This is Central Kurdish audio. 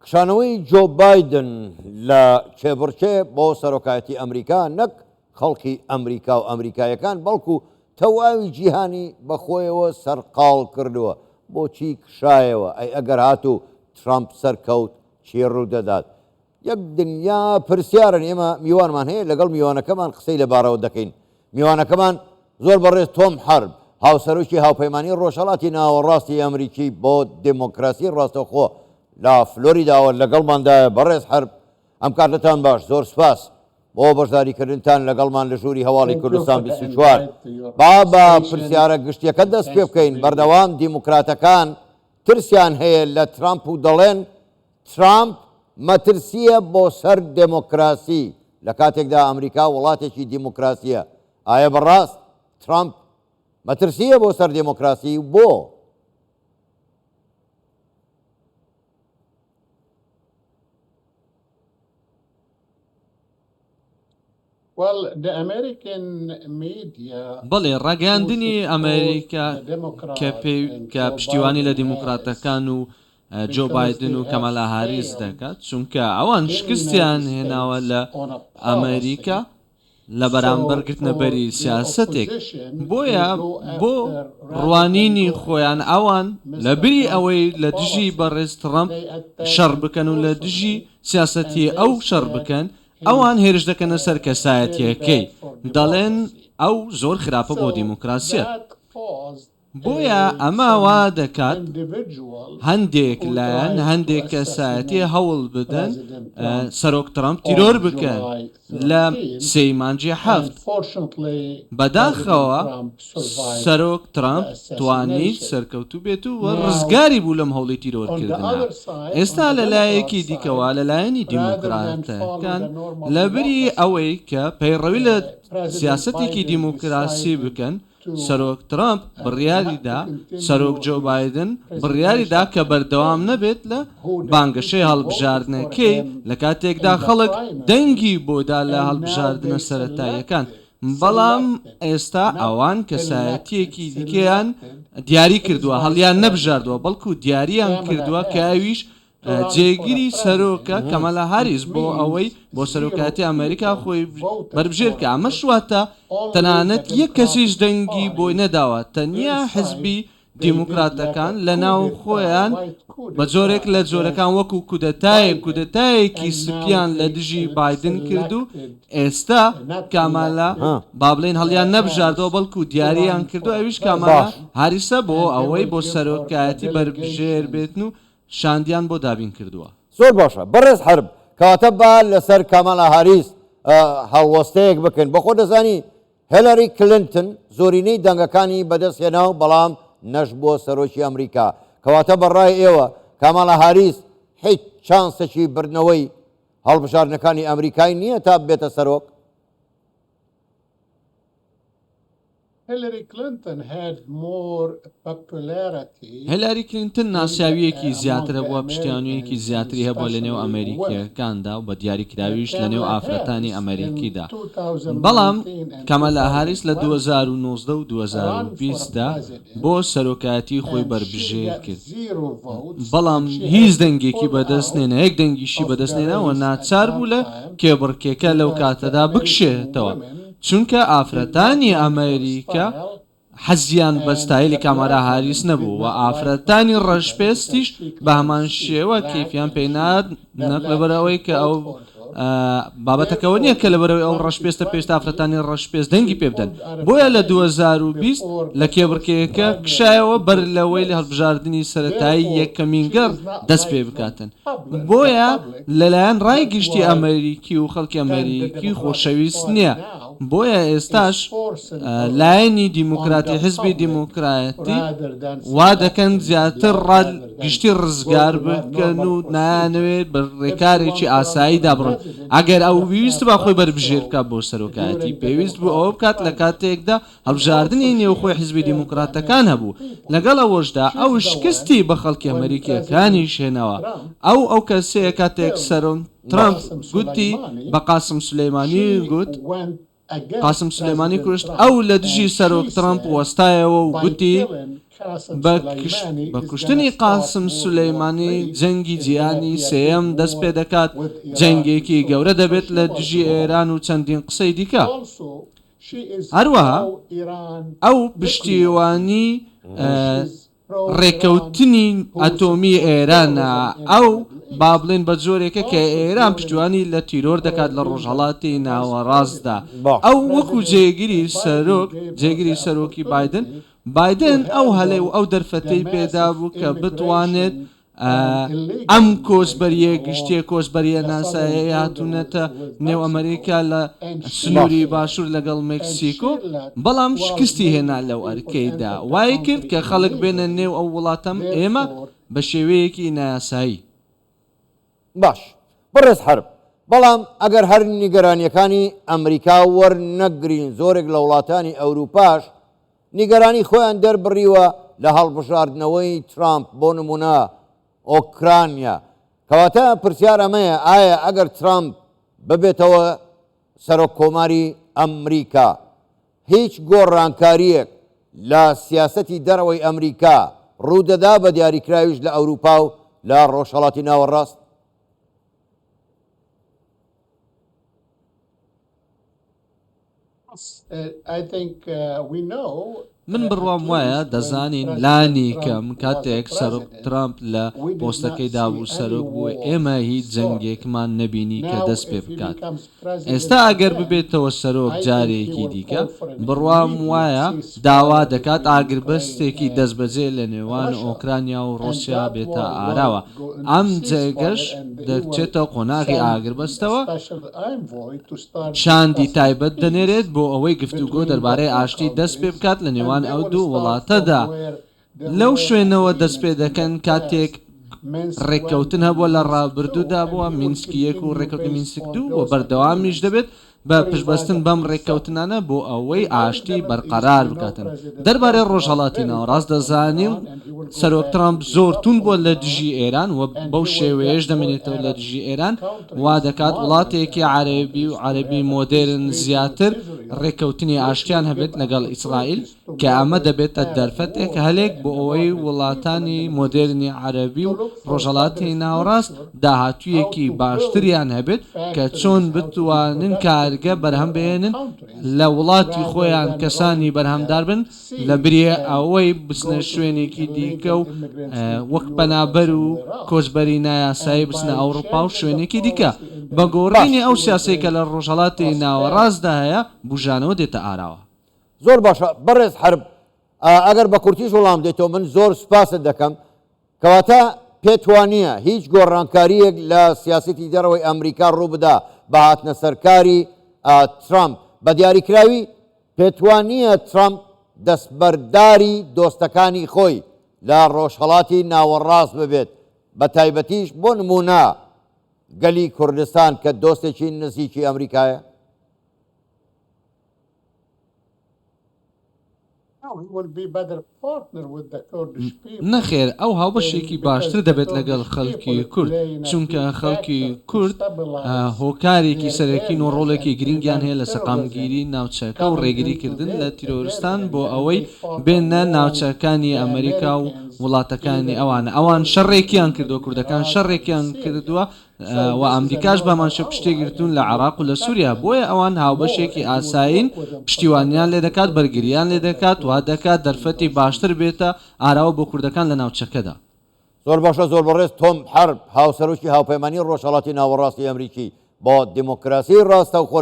کشانەوەی جۆ بایدن لە چێبڕچێ بۆ سەرۆکایەتی ئەمریکا نەک خەڵکی ئەمریکا و ئەمریکایەکان بەڵکو تەواوی جیهانی بەخۆیەوە سەرقاڵ کردووە. بۆچی کشایەوە؟ ئەی ئەگەر هاتوو ترامپ سەرکەوت چی ڕوودەدات؟ یەک دنیا پرسیارن. ئێمە میوانمان هەیە، لەگەڵ میوانەکەمان قسەی لەبارەوە دەکەین. میوانەکەمان زۆر بەڕێز تۆم حەرب، هاوسەرۆکی هاوپەیمانی ڕۆژهەڵاتی ناوەڕاستی ئەمریکی بۆ دموکراسی ڕاستەوخۆ لە فلۆریداوە لەگەڵماندایە. بەڕێز حەرب، ئەم کاتتان باش، زۆر سپاس بۆ بەشداریکردنتان لەگەڵمان لە ژووری هەواڵی کوردستان 24. بە پرسیارە گشتیەکە دەست پێ بکەین. بەردەوام دیموکراتەکان ترسیان هەیە لە ترامپ و دەڵێن ترامپ مەترسیە بۆ سەر دموکراسی لە کاتێکدا ئەمریکا وڵاتێکی دیموکراسیە. ئایا بەڕاست ترامپ مەترسیە بۆ سەر دموکراسی؟ بۆ؟ بەڵێ ڕاگەاندنی ئەمریکا کە پشتیوانی لە دیموکراتەکان و جۆ بایدن و کەمالا هاریس دەکات، چونکە ئەوان شکستیان هێناوە لە ئەمریکا لە بەرامبەرگرتنەبەری سیاسەتێک. بۆیە بۆ ڕوانینی خۆیان ئەوان لە بری ئەوەی لە دژی بەڕێز ترامپ شەڕ بکەن و لە دژی سیاسەتی ئەو شەڕ بکەن، ئەوان هێرش دەکەنە سەر کەسایەتیەکەی، دەڵێن ئەو زۆر خراپە بۆ دیموکراسیە. بۆیە ئەمە وا دەکات هەندێک لایەن هەندێک کەسایەتی هەوڵ بدەن سەرۆک ترامپ تیرۆر بکەن. لە سەیمانجی هەفت بەداخەوە سەرۆک ترامپ توانیت سەرکەوتوو بێت و ڕزگاری بوو لەم هەوڵی تیرۆرکردنە. ئێستا لە لایەکی دیکەوە لەلایەنی دیموکراتەکان لە بری ئەوەی کە پەیڕەوی لە سیاسەتێکی دیموکراسی بکەن، سەرۆک ترامپ بڕیاریدا، سەرۆک جۆ بایدن بڕیاریدا کە بەردەوام نەبێت لە بانگەشەی هەڵبژاردنەکەی لە کاتێکدا خەڵک دەنگی بۆدا لە هەڵبژاردنە سەرەتاییەکان. بەڵام ئێستا ئەوان کەسایەتیەکی دیکەیان دیاری کردووە، هەڵیان نەبژاردووە، بەڵکو دیاریان کردووە کە ئەویش جێگیری سەرۆکە کەمالا هاریس بۆ ئەوەی بۆ سەرۆکاتی ئەمریکا خۆی بەربژێرکە. ئەمە شواتە تەنانەت یەک کەسیش دەنگی بۆی نەداوە، تەنیا حزبی دیموکراتەکان لە ناو خۆیان بە جۆرێک لە جۆرەکان وەکو کودەتایەکی سپیان لە دژی بایدن کرد و ئێستا کامالا با بڵێن هەڵیان نەبژاردەوە، بەڵکو دیاریان کردو ئەویش کامالا هاریسە بۆ ئەوەی بۆ سەرۆکایەتی بەربژێر بێتن و شاندیان بۆ دابین کردووە. زۆر باشە. بەڕێز حەرب، کەواتە با لەسەر کامالا هاریس هەڵوەستەیەک بکەن. بەخۆ دەزانی هیلاری کلینتن زۆرینەی دەنگەکانی بەدەست هێنا و بەڵام نەش بۆ سەرۆکی ئەمریکا. کەواتە بەڕای ئێوە کامالا هاریس هیچ چانسێکی بردنەوەی هەڵبژاردنەکانی ئەمریکای نییە تا بێتە سەرۆک؟ هیلاری کلینتن ناسیاویەکی زیاترە بووە، پشتیوانیەکی زیاتری هەبووە لە نێو ئەمریکیەکاندا و بە دیاریکراویش لە نێو ئافرەتانی ئەمریکیدا. بەڵام کەمالا هاریس لە 2019 و 2020دا بۆ سەرۆکایەتی خۆی بەربژێر کرد، بەڵام هیچ دەنگێکی بەدەستنێنە، یەک دەنگیشی بەدەستنێنەوە ناچار بوو لە کێبڕکێکە لەو کاتەدا بکشێتەوە، چونکە ئافرەتانی ئەمریکا حەزیان بە ستایلی کامالا هاریس نەبوو و ئافرەتانی ڕەشپێستیش بە هەمان شێوە کەیفیان پێی ناد، نەک لەبەرەوەی کە ئەو بابەتەکەەوە نییە کە لەبەرەوەی ئەو ڕەشپێستە پێشتا ئافرەتانی ڕەشپێست دەنگی پێ بدەن. بۆیە لە 2020 لە کێبڕکێکە کشایەوە بەر لەوەی لە هەڵبژاردننی سەرەتایی یەکەمین گەڕ دەست پێ بکاتن. بۆیە لەلایەن ڕای گشتی ئەمریکی و خەڵکی ئەمریکی خۆشەویست نییە. بۆیە ئێستاش لایەنی دیموکراتی حزبی دیموکراتی وا دەکەن زیاتر گشتی ڕزگار بکەن و نانەوێت بە ڕێکارێکی ئاساییدا بڕن. ئەگەر ئەو ویست با خۆی بەربژێر بکات بۆ سەرۆکایەتی، پێویست بوو ئەوە بکات لە کاتێکدا هەڵبژاردننی نێوخۆی حزبی دیموکراتەکان هەبوو. لەگەڵ ئەوەشدا ئەو شکستی بە خەڵکی ئەمریکیەکانی شێنەوە. ئەو کەسەیە کاتێک سەرۆک ترامپ گوتی بە قاسم سولەیمانی گوت، قاسم سولەیمانی کوشت، ئەو لە دژی سەرۆک ترامپ وەستایەوە و گوتی بە کوشتنی قاسم سولەیمانی جەنگی جیهانی سێیەم دەست پێ دەکات جەنگێکی گەورە دەبێت لە دژی ئێران و چەندین قسەی دیکە. هەروەها ئەو پشتیوانی ڕێکەوتنی ئەتۆمی ئێرانە ئەو با بڵێن بە جۆرێکە کە ئێران پشتیوانی لە تیرۆر دەکات لە ڕۆژهەڵاتی ناوەڕاستدا. ئەو وەکو جێگیری سەرۆکی بایدن ئەو هەلێ و ئەو دەرفەتەی پێدا بوو کە بتوانێت ئەم کۆچبەریە گشتیە کۆچبەریە ناسایە هاتوونەتە نێو ئەمریکا لە سنووری باشوور لەگەڵ مێکسیکۆ، بەڵام شکستی هێنا لەو ئەرکەیدا وای کرد کە خەڵک بێنە نێو ئەو وڵاتەم ئێمە بە شێوەیەکی نایاسایی. باش بەڕێز حرب، بەڵام ئەگەر هەر نیگەرانیەکانی ئەمریکا وەرنەگرین زۆرێک لە وڵاتانی ئەوروپاش نیگەرانی خۆیان دەربڕیوە لە هەڵبژاردنەوەی ترامپ بۆ نمونە ئۆکرانیا، کەواتە پرسیار ئەمەیە ئایا ئەگەر ترامپ ببێتەوە سەرۆک کۆماری ئەمریکا هیچ گۆڕانکاریەک لە سیاسەتی دەرەوەی ئەمریکا ڕوودەدا بە دیاریکراویش لە ئەوروپا و لە ڕۆژهەڵاتی ناوەڕاست؟ من بڕوام وایە دەزانین لانی کەم کاتێک سەرۆک ترامپ لە پۆستەکەی دابوو سەرۆک بووە ئێمە هیچ جەنگێکمان نەبینی کە دەست پێ بکات. ئێستا ئەگەر ببێتەوە سەرۆک جارێکی دیکە بڕوام وایە داوا دەکات ئاگربەستێکی دەستبەجێ لە نێوان ئۆکرانیا و ڕۆسیا بێتە ئاراوە. ئەم جێگەش دەچێتە قۆناغی ئاگربەستەوە، شاندی تایبەت دەنێرێت بۆ ئەوەی گفتوگۆ دەربارەی ئاشتی دەست پێ بکات لە نێوان ئەو دوو وڵاتەدا. لەو شوێنەوە دەست پێ دەکەن کاتێک ڕێککەوتن هەبووە لە ڕابردوودا بووە مینسکی 1 و ڕێککەوتنی مینسک 2 بۆ بەردەوامیش دەبێت بە پشتبەستن بەم ڕێککەوتنانە بۆ ئەوەی ئاشتی بەرقەرار بکاتن. دەربارەی ڕۆژهەڵاتی ناوەڕاست دەزانیم سەرۆک ترامپ زۆر تون بووە لە دژی ئێران و بەو شێوەیەش دەمێنێتەوە لە دژی ئێران، وا دەکات وڵاتێکی عەرەبی و عەرەبی مۆدێرن زیاتر ڕێککەوتنی ئاشتیان هەبێت لەگەڵ ئیسرائیل، کە ئەمە دەبێتە دەرفەتێک هەلێک بۆ ئەوەی وڵاتانی مۆدێرنی عەرەبی و ڕۆژهەڵاتی ناوەڕاست داهاتوویەکی باشتریان هەبێت کە چۆن بتوانن کارگە بەرهەم بێنن لە وڵاتی خۆیان کەسانی بەرهەمدار بن لە بریە ئەوەی بچنە شوێنێکی دیکە و وەک پەنابەر و کۆچبەری نایاسایی بچنە ئەوروپا و شوێنێکی دیکە. بە گۆڕینی ئەو سیاسەی کە لە ڕۆژهەڵاتی ناوەڕاستدا هەیە بژانەوە دێتە ئاراوە. زۆر باشە بەڕێز حرب، ئەگەر بە کورتیش وەڵام دێتەوە من زۆر سوپاست دەکەم، کەواتە پێتوانیە هیچ گۆڕانکاریەک لە سیاسەتی دەرەوەی ئەمریکا ڕوو بدا بە هاتنە سەرکاری ترامپ. بە دیاریکراوی پێتوانیە ترامپ دەستبەرداری دۆستەکانی خۆی لە ڕۆژهەڵاتی ناوەڕاست ببێت، بە تایبەتیش بۆ نمونە گەلی کوردستان کە دۆستێکی نزیکی ئەمریکایە. نەخێر ئەو هاوبەشێکی باشتر دەبێت لەگەڵ خەڵکی کورد، چونکە خەڵکی کورد هۆکارێکی سەرەکین و ڕۆڵێکی گرنگیان هەیە لە سەقامگیری ناوچەکە و ڕێگریکردن لە تیرۆریستان بۆ ئەوەی بێنە ناوچەکانی ئەمریکا و وڵاتەکانی ئەوان شەڕێکیان کردووە، کوردەکان شەڕێکیان کردووە و ئەمریکاش بەمانشە پشتێگرتون لە عێراق و لە سووریا، بۆیە ئەوان هاوبەشێکی ئاساین پشتیوانیان لێ دەکات، بەرگریان لێ دەکات، وا دەکات دەرفەتی باشتر بێتە ئاراوە بۆ کوردەکان لە ناوچەکەدا. زۆر باشە، زۆر بەڕێز تۆم حرب، هاوسەرۆکی هاوپەیمانی ڕۆژهەڵاتی ناوەڕاستی ئەمریکی بۆ دیموکراسی ڕاستەوخۆ